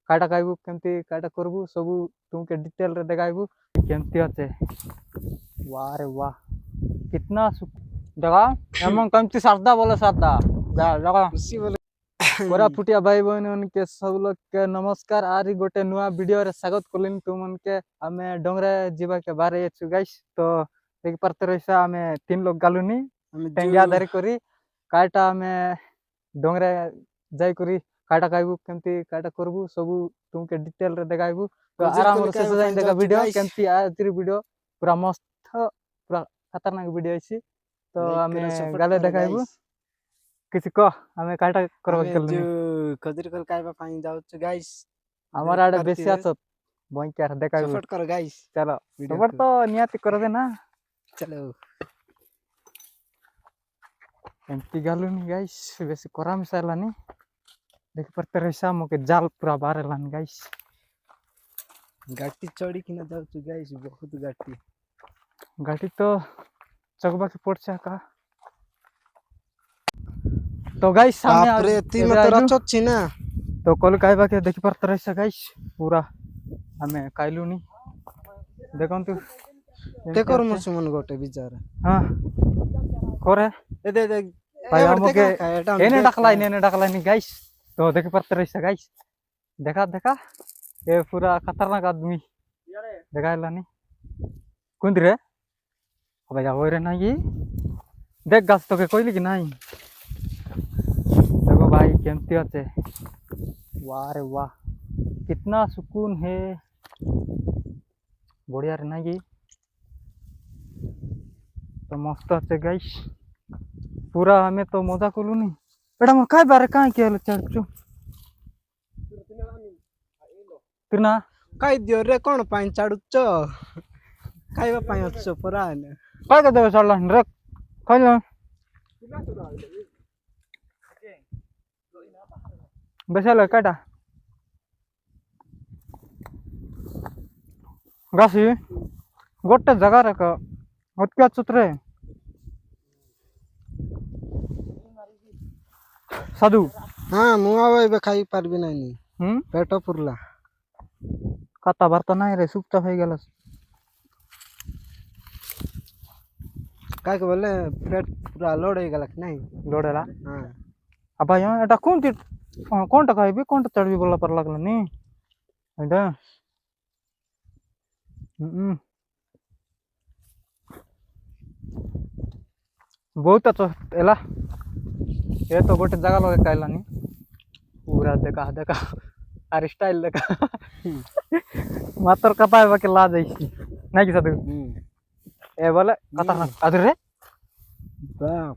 काटा खाइबू केमती काटा करबू सब तुमके डिटेल रे देखाइबू केमती अच्छे। वाह रे वाह कितना देखा एमन केमती सारदा बोले सारदा देखा खुशी बोले पूरा फुटिया भाई बहन उनके सब लोग के नमस्कार आरी गोटे नुआ वीडियो रे स्वागत कलिन तुम उनके हमें डोंगरे जीवा के बारे छु गाइस तो देख परते रहिसा हमें 3 लोग गालुनी टेंगिया धरी करी काटा हमें डोंगरे जाई करी काटा खाइबू केमती काटा करबू सब तुमके डिटेल रे देखाइबू तो आराम से जाई देखा वीडियो केमती आतिर वीडियो पूरा मस्त पूरा खतरनाक वीडियो आइसी तो हमें गाले देखाइबू किसी को हमें काटा करबा के जो खजूर कल कायबा पानी जाउ छु गाइस हमार आड़े बेसी आछत बई के देखाइबू सपोर्ट करो गाइस चलो सपोर्ट तो नियति कर दे ना चलो एमती गालुनी गाइस बेसी करा मिसालानी देख परते रहिसा मोके जाल पूरा बारेलान गाइस गाटी चढ़ी किना जाउ छु गाइस बहुत गाटी तो चकबा के पड़छा का तो गाइस सामने बाप रे ती मत रचत छी ना तो कल काइबा के देखि परते रहिसा गाइस पूरा हमें काइलुनी देखन तू देखर मसुमन गोटे बिचारा हां करे ए दे दे भाई हमके एने डकलाई गाइस तो देख परते रहिसा गाइस देखा देखा ये पूरा खतरनाक आदमी देखाइलानी कुंद रे अबे जा होय रे ना ये देख गाछ तो के कोइली कि नहीं देखो भाई केमती अच्छे वाह रे वाह कितना सुकून है बढ़िया रे ना ये तो मस्त अच्छे गाइस पूरा हमें तो मजा कलुनी एटा मोर काय बारे काय केल चढ़चु तिरना काय दियो रे कोन पाइन चाडुच कायबा पाइन अच्छो परा ने काय के देबे चढ़ला रे खैल बेसल काटा गासी गोटे जगह रे का हत्या चुतरे साधु हां मुआ बे खाई पारबी नहीं पेट पुरला कता बार तो नहीं रे सुप्त हो गेलस काय के बोले पेट पूरा लोड हो गेलक नहीं लोडेला हां अब भाई एटा कोन ती कोनटा खाइबी कोनटा चढ़बी बोला पर लागला नी एटा बहुत अच्छा एला ये तो गोटे जगह लगे काइलानी पूरा देखा देखा आर स्टाइल देखा मात्र कथा है बाकी ला जाइसी नहीं कि साधु ए बोले खतरनाक आदर रे बाप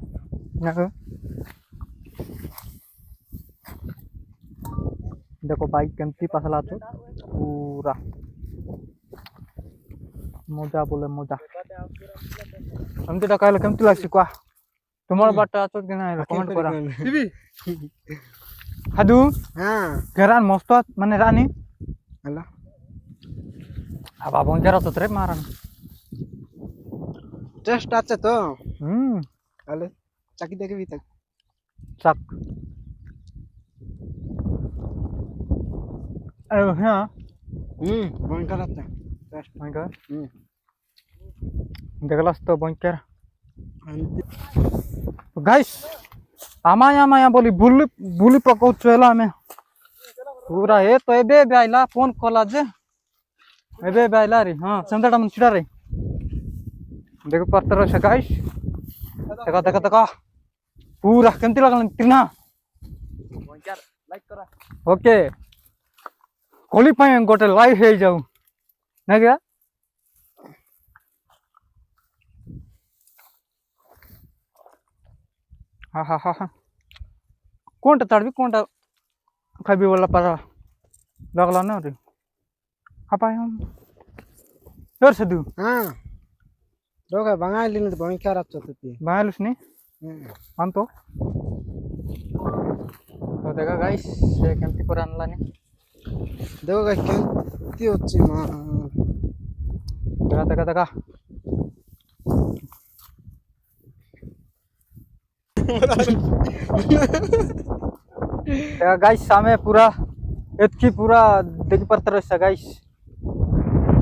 देखो बाइक केमती पसला तो पूरा मजा बोले मजा हमते डकाइल केमती लागसी क्वा तुम्हारा बाटा आछो कि नाही कमेंट करा हादू हां घरान मस्त माने रानी हला अब आपण जरा तो रे मारन टेस्ट आछे तो हले चाकी देखे भी तक चक अरे हां बंकर आछे टेस्ट बंकर देखलास तो बंकर गाइस आमाया बोली बुली पकाउ चला में पूरा ए तो एबे आइला फोन कला जे एबे आइला रे हां संदड़ा मन छिड़ा रे देखो पत्थर से गाइस देखा देखा देखा पूरा केमती लागल तिना लाइक करा ओके कोली पाए गोटे लाइव हे जाऊ ना क्या हाँ हाँ हाँ हाँ कौन टा चढ़बी कौन टा खाइबी वाला पर लगला ना रे हाँ पाए हम डर से दू हां रोगा बंगाली ने बंकर आछो तती बायलुस नहीं हम तो देखा गाइस ये केमती पर अनला नहीं देखो गाइस केमती होची मा देखा देखा देखा गाइस सामे पूरा ଏତିକି ପୁରା ଦେଖିପାରୁଥିବ ଗାଇସ୍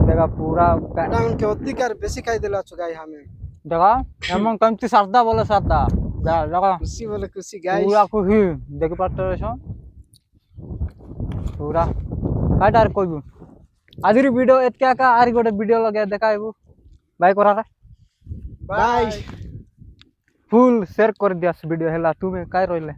देखा पूरा ଏଟା ମାନକେ ଅଧିକାର ବେଶୀ ଖାଇଦେଲା ଅଛୁ ଗାଈ ଆମେ देखा एमन कमती सारदा बोले सारदा देखा ଖୁସି ବୋଲେ ଖୁସି ଗାଈ पूरा खुशी ଦେଖିପାରୁଥିବ पूरा काटार कोइबु आदिर वीडियो एतका का आरि गोटे वीडियो लगे देखाइबु बाय करा बाय फुल शेयर कर दियास वीडियो हैला तुमे काय रोइले